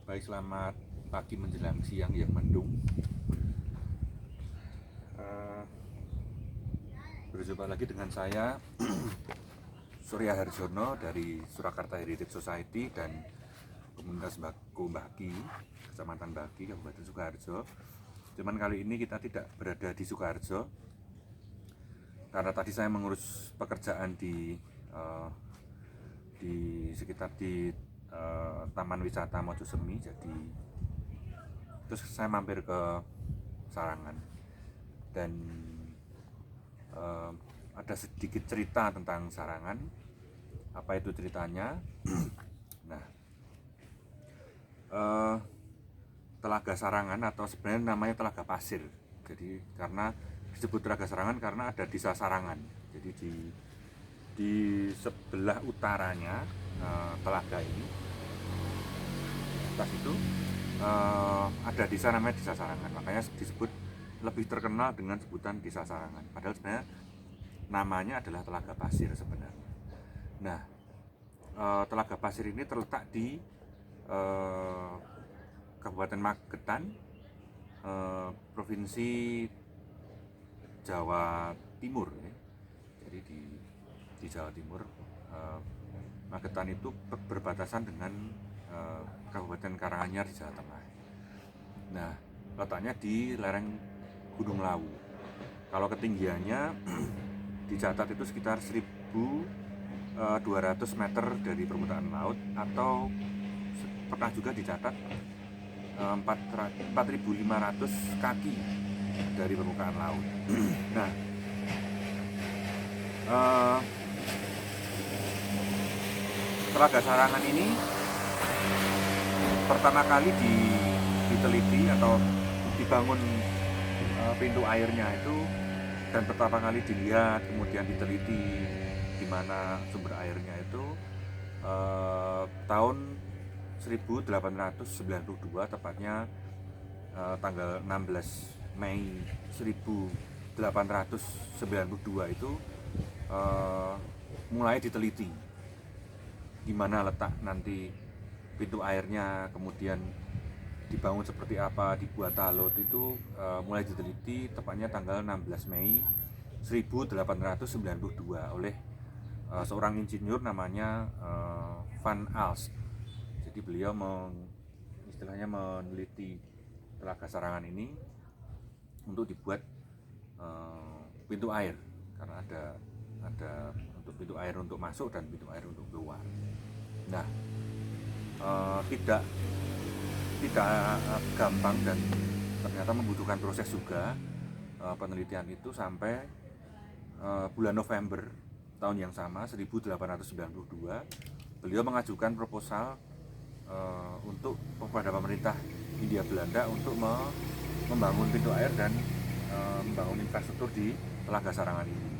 Baik, selamat pagi menjelang siang yang mendung. Berjumpa lagi dengan saya Surya Harjono dari Surakarta Heritage Society dan Komunitas Bako Mbaki, Kecamatan Mbaki, Kabupaten Sukoharjo. Cuman kali ini kita tidak berada di Sukoharjo karena tadi saya mengurus pekerjaan di sekitar Taman Wisata Mojosemi. Jadi terus saya mampir ke Sarangan dan ada sedikit cerita tentang Sarangan. Apa itu ceritanya? Nah, Telaga Sarangan atau sebenarnya namanya Telaga Pasir. Jadi karena disebut Telaga Sarangan karena ada desa Sarangan. Jadi di sebelah utaranya telaga ini, atas itu ada desa namanya Desa Sarangan. Makanya disebut lebih terkenal dengan sebutan Desa Sarangan. Padahal sebenarnya namanya adalah Telaga Pasir sebenarnya. Nah, Telaga Pasir ini terletak di Kabupaten Magetan, Provinsi Jawa Timur. Ya. Jadi di Jawa Timur, Magetan itu berbatasan dengan Kabupaten Karanganyar di Jawa Tengah. Nah, letaknya di lereng Gunung Lawu. Kalau ketinggiannya dicatat itu sekitar 1.200 meter dari permukaan laut, atau pernah juga dicatat 4.500 kaki dari permukaan laut. Nah, Telaga Sarangan ini pertama kali diteliti atau dibangun pintu airnya itu, dan pertama kali dilihat kemudian diteliti di mana sumber airnya itu tahun 1892, tepatnya tanggal 16 Mei 1892 itu mulai diteliti di mana letak nanti pintu airnya, kemudian dibangun seperti apa, dibuat talut, itu mulai diteliti tepatnya tanggal 16 Mei 1892 oleh seorang insinyur namanya Van Aalst. Jadi beliau istilahnya meneliti Telaga Sarangan ini untuk dibuat pintu air, karena ada untuk pintu air untuk masuk dan pintu air untuk keluar. Nah, tidak gampang dan ternyata membutuhkan proses juga penelitian itu sampai bulan November tahun yang sama 1892 beliau mengajukan proposal untuk kepada pemerintah Hindia Belanda untuk membangun pintu air dan membangun infrastruktur di Telaga Sarangan ini.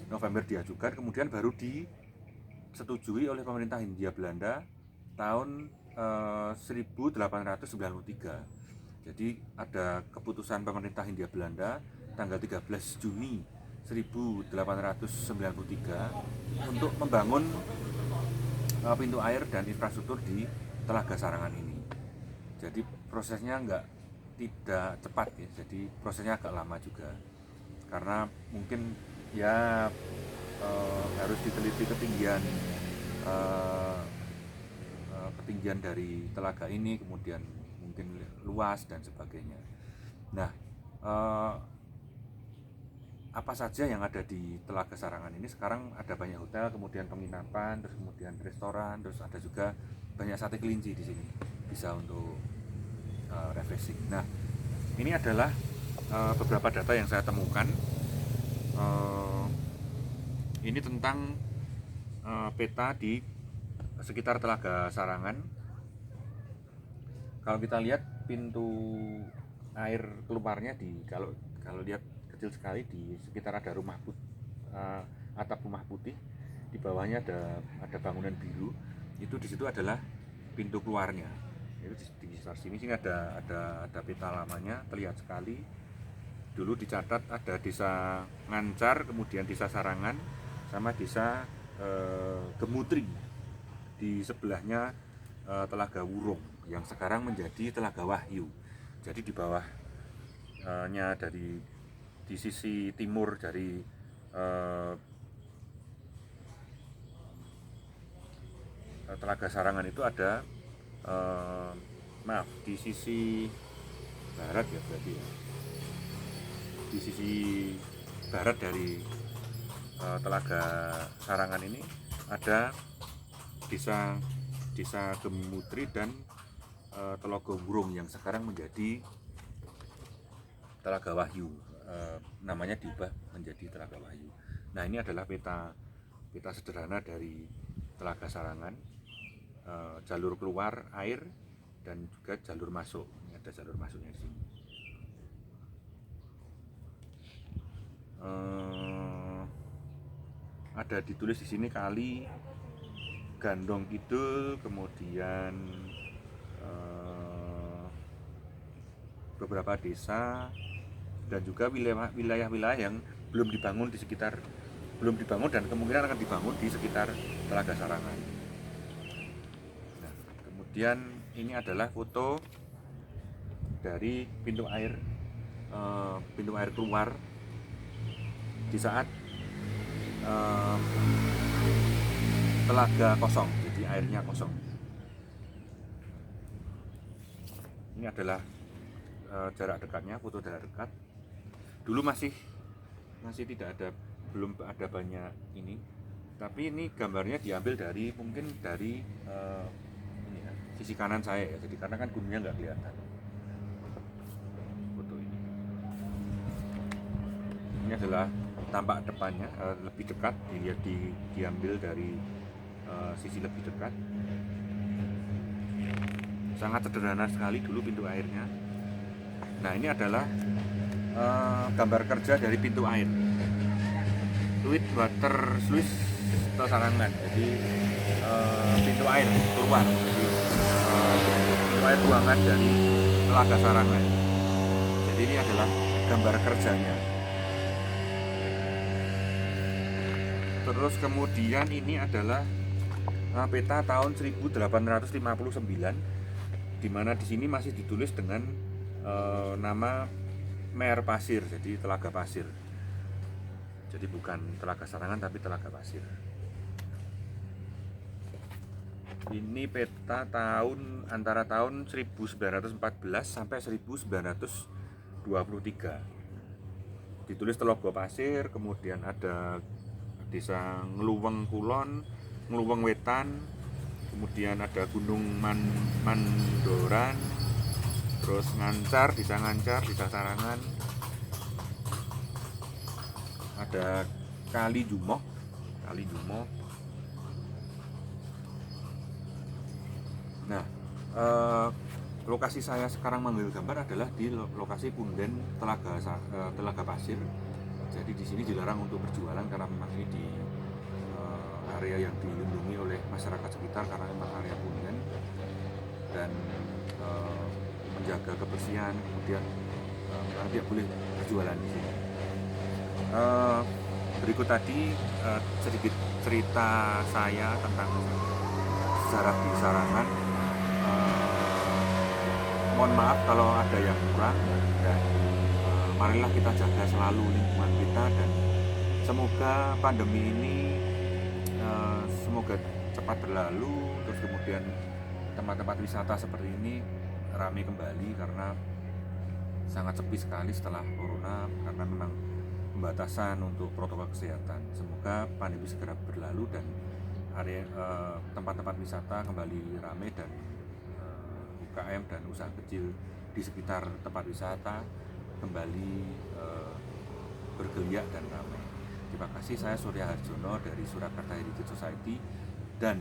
November diajukan, kemudian baru disetujui oleh pemerintah Hindia Belanda tahun 1893. Jadi ada keputusan pemerintah Hindia Belanda tanggal 13 Juni 1893 untuk membangun pintu air dan infrastruktur di Telaga Sarangan ini. Jadi prosesnya tidak cepat ya, jadi prosesnya agak lama juga karena mungkin ya harus diteliti ketinggian dari telaga ini, kemudian mungkin luas dan sebagainya. Nah, apa saja yang ada di Telaga Sarangan ini? Sekarang ada banyak hotel, kemudian penginapan, terus kemudian restoran, terus ada juga banyak sate kelinci di sini, bisa untuk refreshing. Nah, ini adalah beberapa data yang saya temukan. Ini tentang peta di sekitar Telaga Sarangan. Kalau kita lihat pintu air keluarnya kalau lihat kecil sekali, di sekitar ada atap rumah putih, di bawahnya ada bangunan biru. Itu di situ adalah pintu keluarnya. Itu di sekitar sini ada peta lamanya, terlihat sekali. Dulu dicatat ada desa Ngancar, kemudian desa Sarangan, sama desa Gemutri. Di sebelahnya Telaga Wurung yang sekarang menjadi Telaga Wahyu. Jadi di bawahnya dari di sisi timur dari Telaga Sarangan itu ada maaf, di sisi barat ya berarti ya. Di sisi barat dari Telaga Sarangan ini ada desa Gemutri dan Telaga Wurung yang sekarang menjadi Telaga Wahyu. Namanya diubah menjadi Telaga Wahyu. Nah, ini adalah peta sederhana dari Telaga Sarangan, jalur keluar air dan juga jalur masuk. Ini ada jalur masuknya di sini. Ada ditulis di sini kali Gandong Kidul, kemudian beberapa desa dan juga wilayah-wilayah yang belum dibangun dan kemungkinan akan dibangun di sekitar Telaga Sarangan. Nah, kemudian ini adalah foto dari pintu air keluar di saat telaga kosong, jadi airnya kosong. Ini adalah jarak dekatnya, foto jarak dekat. Dulu masih belum ada banyak ini, tapi ini gambarnya diambil dari mungkin dari ini ya, sisi kanan saya ya, jadi karena kan gunungnya nggak kelihatan. Foto ini adalah tampak depannya, lebih dekat, dilihat diambil dari sisi lebih dekat. Sangat sederhana sekali dulu pintu airnya. Nah, ini adalah gambar kerja dari pintu air, fluid water sluice Sarangan. Jadi pintu air keluar, jadi pintu air buangan dari Telaga Sarangan. Jadi ini adalah gambar kerjanya. Terus kemudian ini adalah peta tahun 1859, di mana di sini masih ditulis dengan nama Mer Pasir, jadi Telaga Pasir. Jadi bukan Telaga Sarangan tapi Telaga Pasir. Ini peta antara tahun 1914 sampai 1923. Ditulis Telaga Pasir, kemudian ada desa Ngluweng Kulon, Ngluweng Wetan, kemudian ada Gunung Mandoran, terus desa Ngancar, desa Sarangan, ada Kali Jumoh. Nah, lokasi saya sekarang mengambil gambar adalah di lokasi punden Telaga Pasir. Jadi di sini dilarang untuk berjualan karena memang ini di area yang dilindungi oleh masyarakat sekitar karena memang area punden dan menjaga kebersihan, kemudian tidak boleh berjualan di sini. Berikut tadi sedikit cerita saya tentang sejarah di Sarangan. Mohon maaf kalau ada yang kurang, dan marilah kita jaga selalu lingkungan kita, dan semoga pandemi ini semoga cepat berlalu, terus kemudian tempat-tempat wisata seperti ini ramai kembali, karena sangat sepi sekali setelah corona karena memang pembatasan untuk protokol kesehatan. Semoga pandemi segera berlalu dan area tempat-tempat wisata kembali ramai dan UKM dan usaha kecil di sekitar tempat wisata kembali bergeliat dan ramai. Terima kasih, saya Surya Harjono dari Surakarta Heritage Society dan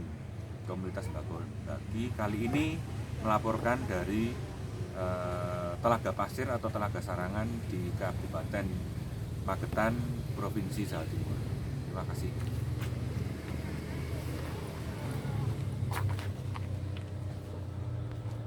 Komunitas Sembako Bagi. Kali ini melaporkan dari Telaga Pasir atau Telaga Sarangan di Kabupaten Magetan, Provinsi Jawa Timur. Terima kasih.